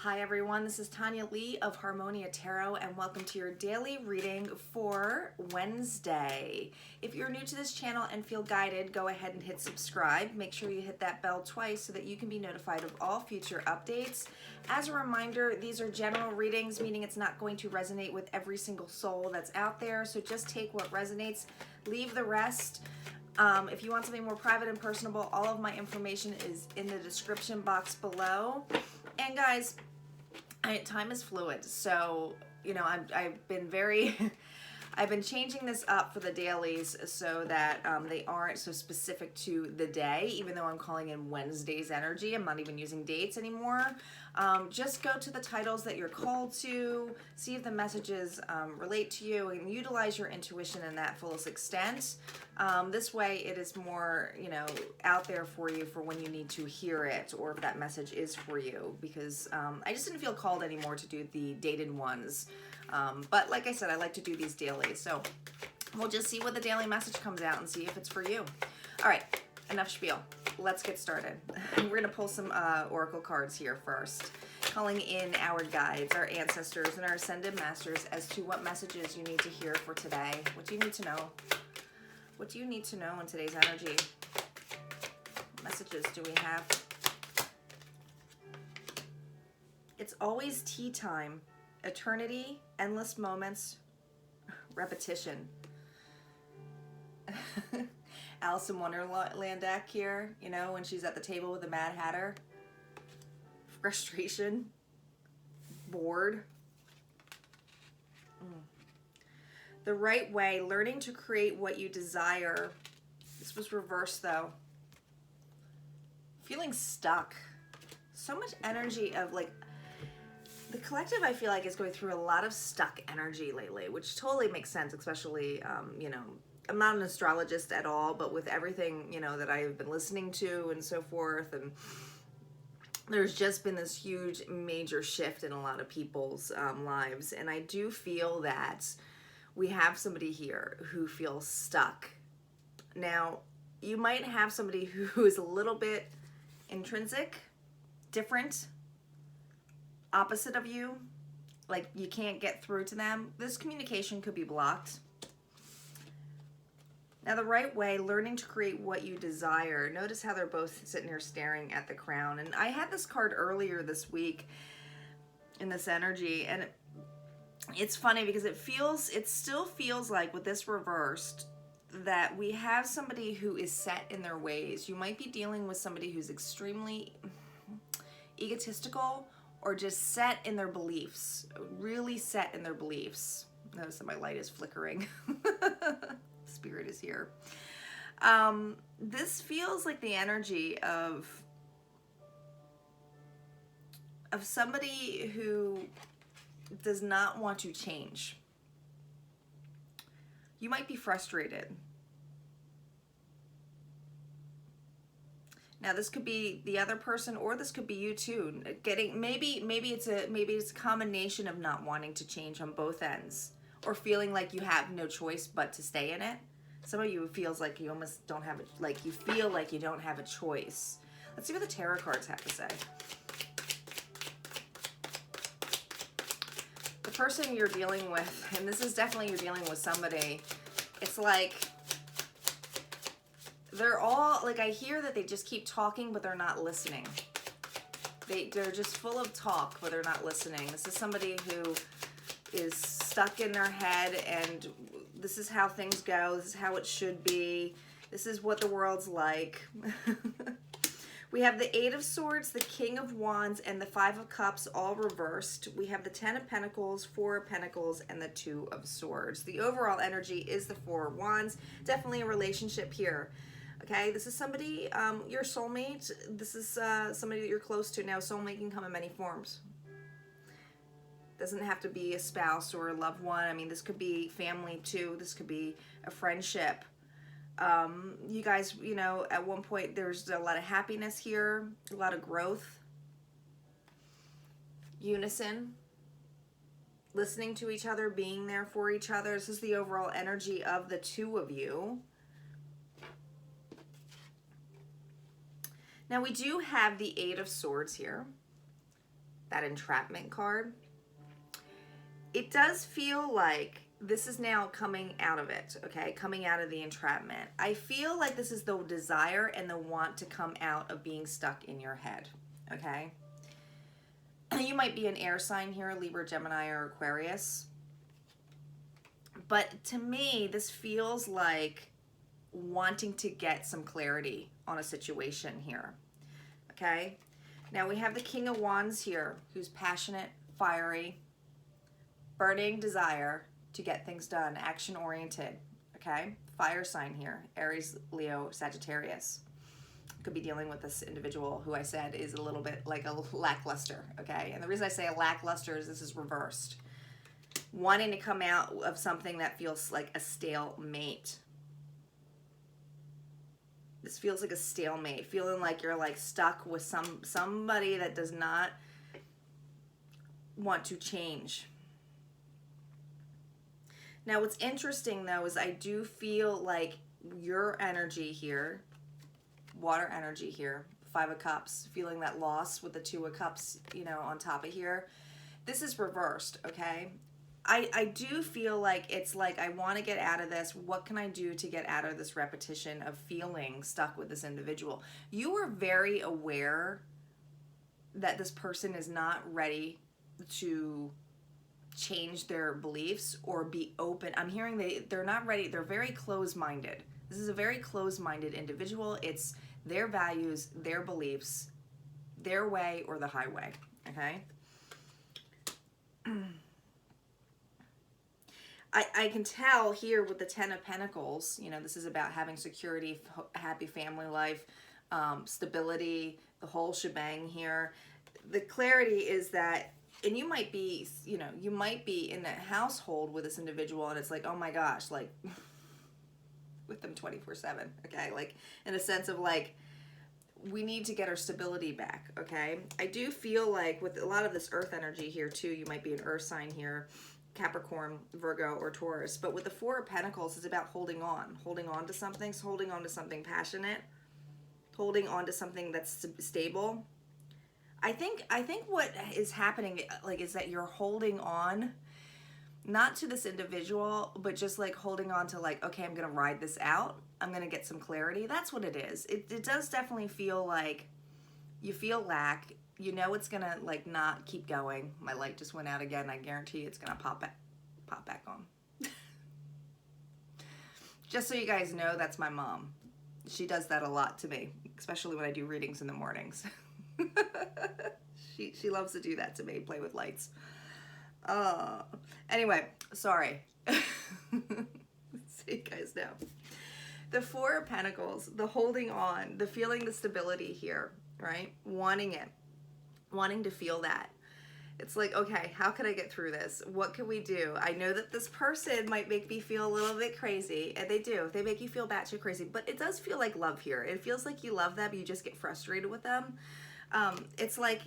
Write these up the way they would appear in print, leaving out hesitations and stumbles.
Hi everyone, this is Tanya Lee of Harmonia Tarot and welcome to your daily reading for Wednesday. If you're new to this channel and feel guided, go ahead and hit subscribe. Make sure you hit that bell twice so that you can be notified of all future updates. As a reminder, these are general readings, meaning it's not going to resonate with every single soul that's out there, so just take what resonates, leave the rest. If you want something more private and personable, all of my information is in the description box below. And guys, time is fluid, so I've been very I've been changing this up for the dailies so that they aren't so specific to the day, even though I'm calling in Wednesday's energy. I'm not even using dates anymore. Just go to the titles that you're called to, see if the messages relate to you, and utilize your intuition in that fullest extent. This way it is more, out there for you for when you need to hear it, or if that message is for you, because I just didn't feel called anymore to do the dated ones. But like I said, I like to do these daily. So we'll just see what the daily message comes out and see if it's for you. All right, enough spiel. Let's get started. We're going to pull some oracle cards here first, calling in our guides, our ancestors, and our ascended masters as to what messages you need to hear for today. What do you need to know? What do you need to know in today's energy? What messages do we have? It's always tea time. Eternity, endless moments, repetition. Alice in Wonderland deck here, when she's at the table with the Mad Hatter. Frustration, bored. The right way, learning to create what you desire. This was reversed though. Feeling stuck. So much energy of the collective, I feel like, is going through a lot of stuck energy lately, which totally makes sense, especially, I'm not an astrologist at all, but with everything, that I've been listening to and so forth, and there's just been this huge, major shift in a lot of people's lives, and I do feel that we have somebody here who feels stuck. Now, you might have somebody who is a little bit intrinsic, different, opposite of you, like you can't get through to them. This communication could be blocked. Now, the right way, learning to create what you desire. Notice how they're both sitting here staring at the crown. And I had this card earlier this week in this energy, and it's funny because it still feels like with this reversed that we have somebody who is set in their ways. You might be dealing with somebody who's extremely egotistical, or just set in their beliefs, really set in their beliefs. Notice that my light is flickering. Spirit is here. This feels like the energy of somebody who does not want to change. You might be frustrated. Now, this could be the other person, or this could be you too. Maybe it's a combination of not wanting to change on both ends, or feeling like you have no choice but to stay in it. Some of you feels like you almost don't have it, like you feel like you don't have a choice. Let's see what the tarot cards have to say. The person you're dealing with, and this is definitely you're dealing with somebody, it's like they're all, I hear that they just keep talking, but they're not listening. They're just full of talk, but they're not listening. This is somebody who is stuck in their head, and this is how things go. This is how it should be. This is what the world's like. We have the Eight of Swords, the King of Wands, and the Five of Cups all reversed. We have the Ten of Pentacles, Four of Pentacles, and the Two of Swords. The overall energy is the Four of Wands. Definitely a relationship here. Okay, this is somebody, your soulmate. This is somebody that you're close to. Now, soulmate can come in many forms. Doesn't have to be a spouse or a loved one. I mean, this could be family too. This could be a friendship. You guys, at one point, there's a lot of happiness here, a lot of growth, unison, listening to each other, being there for each other. This is the overall energy of the two of you. Now, we do have the Eight of Swords here. that entrapment card. It does feel like this is now coming out of it, okay? Coming out of the entrapment. I feel like this is the desire and the want to come out of being stuck in your head, okay? You might be an air sign here, Libra, Gemini, or Aquarius. But to me, this feels like wanting to get some clarity on a situation here, okay? Now we have the King of Wands here, who's passionate, fiery, burning desire to get things done, action-oriented, okay? Fire sign here, Aries, Leo, Sagittarius. Could be dealing with this individual who I said is a little bit like a lackluster, okay? And the reason I say a lackluster is this is reversed. Wanting to come out of something that feels like a stalemate. This feels like a stalemate, feeling like you're like stuck with somebody that does not want to change. Now, what's interesting, though, is I do feel like your energy here, water energy here, 5 of Cups, feeling that loss with the 2 of Cups, you know, on top of here. This is reversed, okay? I do feel like it's like I want to get out of this. What can I do to get out of this repetition of feeling stuck with this individual? You are very aware that this person is not ready to change their beliefs or be open. I'm hearing they're not ready. They're very closed-minded. This is a very closed-minded individual. It's their values, their beliefs, their way or the highway, okay? I can tell here with the 10 of Pentacles, you know, this is about having security, happy family life, stability, the whole shebang here. The clarity is that, and you might be, you know, you might be in a household with this individual and it's like, oh my gosh, like with them 24/7, okay? Like in a sense of like, we need to get our stability back, okay? I do feel like with a lot of this earth energy here too, you might be an earth sign here, Capricorn, Virgo, or Taurus. But with the 4 of Pentacles, it's about holding on to something, holding on to something passionate, holding on to something that's stable. I think what is happening, like, is that you're holding on, not to this individual, but just like holding on to like, okay, I'm gonna ride this out. I'm gonna get some clarity. That's what it is. It does definitely feel like you feel lack. You know it's gonna like not keep going. My light just went out again. I guarantee it's gonna pop back on. Just so you guys know, that's my mom. She does that a lot to me, especially when I do readings in the mornings. She loves to do that to me, play with lights. Anyway, sorry. So you guys know. The 4 of Pentacles, the holding on, the feeling the stability here, right? Wanting it. Wanting to feel that. It's like, okay, how can I get through this? What can we do? I know that this person might make me feel a little bit crazy, and they do. They make you feel batshit crazy, but it does feel like love here. It feels like you love them, you just get frustrated with them. It's like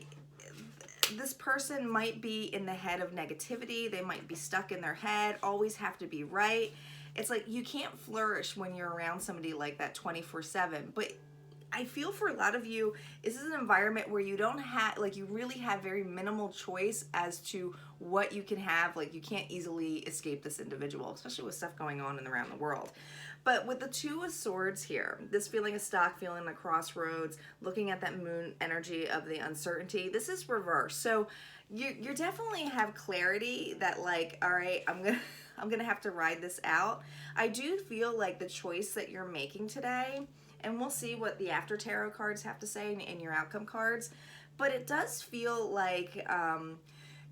this person might be in the head of negativity. They might be stuck in their head, always have to be right. It's like you can't flourish when you're around somebody like that 24/7, but I feel for a lot of you, this is an environment where you don't have, like, you really have very minimal choice as to what you can have. Like, you can't easily escape this individual, especially with stuff going on and around the world. But with the 2 of Swords here, this feeling of stuck, feeling the crossroads, looking at that moon energy of the uncertainty, this is reversed. So you definitely have clarity that, like, all right, I'm gonna have to ride this out. I do feel like the choice that you're making today, and we'll see what the after tarot cards have to say in your outcome cards, but it does feel like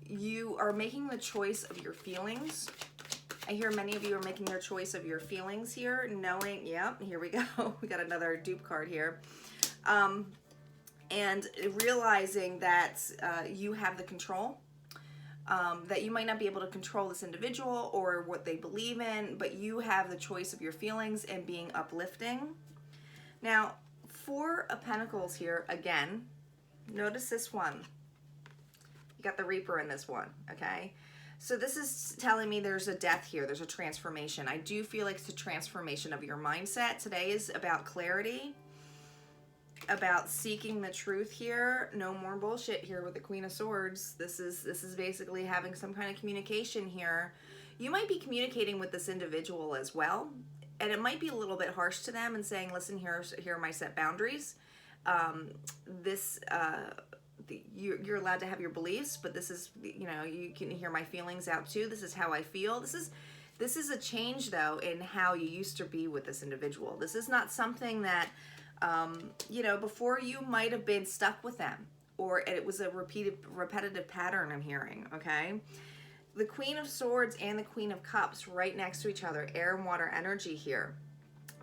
you are making the choice of your feelings. I hear many of you are making their choice of your feelings here, knowing, yep, here we go. We got another dupe card here. And realizing that you have the control, that you might not be able to control this individual or what they believe in, but you have the choice of your feelings and being uplifting. Now, 4 of Pentacles here, again, notice this one. You got the Reaper in this one, okay? So this is telling me there's a death here. There's a transformation. I do feel like it's a transformation of your mindset. Today is about clarity. about seeking the truth here. No more bullshit here with the Queen of Swords. This is basically having some kind of communication here. You might be communicating with this individual as well, and it might be a little bit harsh to them and saying, listen, here are my set boundaries. You're allowed to have your beliefs, but this is, you can hear my feelings out too. This is how I feel. This is a change, though, in how you used to be with this individual. This is not something that, before you might have been stuck with them, or it was a repetitive pattern I'm hearing, okay? The Queen of Swords and the Queen of Cups right next to each other, air and water energy here.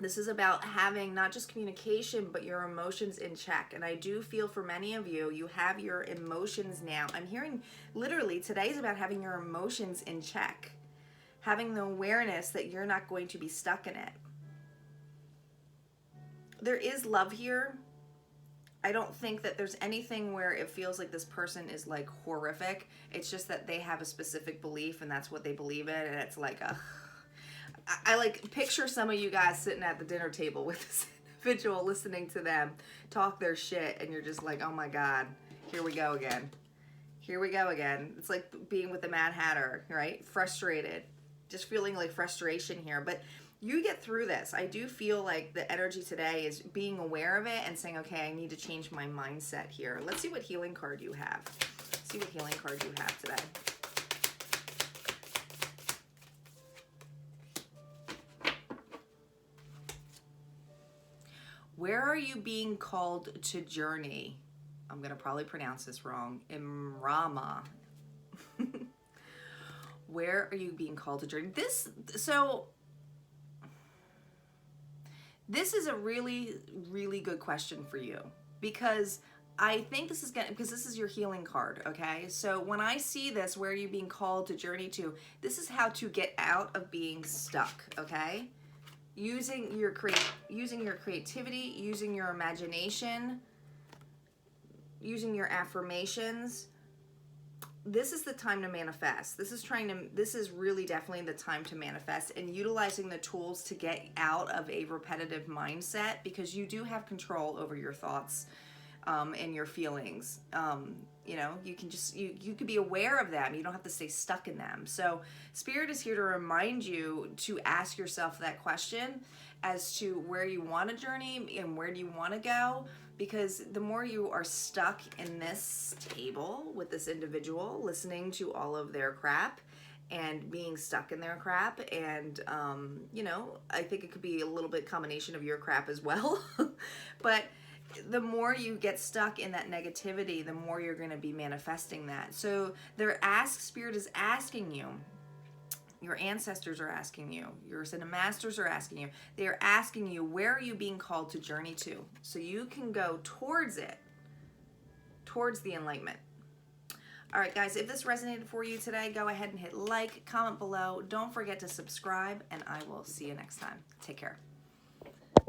This is about having not just communication, but your emotions in check. And I do feel for many of you, you have your emotions now. I'm hearing literally today is about having your emotions in check. Having the awareness that you're not going to be stuck in it. There is love here. I don't think that there's anything where it feels like this person is like horrific. It's just that they have a specific belief and that's what they believe in. And it's like, I like picture some of you guys sitting at the dinner table with this individual, listening to them talk their shit. And you're just like, oh my God, here we go again. Here we go again. It's like being with the Mad Hatter, right? Frustrated, just feeling like frustration here. But you get through this. I do feel like the energy today is being aware of it and saying, okay, I need to change my mindset here. Let's see what healing card you have. Let's see what healing card you have today. Where are you being called to journey? I'm going to probably pronounce this wrong. Imrama. Where are you being called to journey? This is a really, really good question for you, because I think this is because this is your healing card, okay? So when I see this, where are you being called to journey to? This is how to get out of being stuck, okay? Using your creativity, using your imagination, using your affirmations. This is the time to manifest. This is really definitely the time to manifest, and utilizing the tools to get out of a repetitive mindset, because you do have control over your thoughts and your feelings. You can just, you could be aware of them. You don't have to stay stuck in them. So Spirit is here to remind you to ask yourself that question as to where you want to journey and where do you want to go. Because the more you are stuck in this table with this individual, listening to all of their crap and being stuck in their crap, and I think it could be a little bit combination of your crap as well. But the more you get stuck in that negativity, the more you're going to be manifesting that. So Spirit is asking you, your ancestors are asking you, your Ascended Masters are asking you, they are asking you, where are you being called to journey to? So you can go towards it, towards the enlightenment. All right, guys, if this resonated for you today, go ahead and hit like, comment below. Don't forget to subscribe, and I will see you next time. Take care.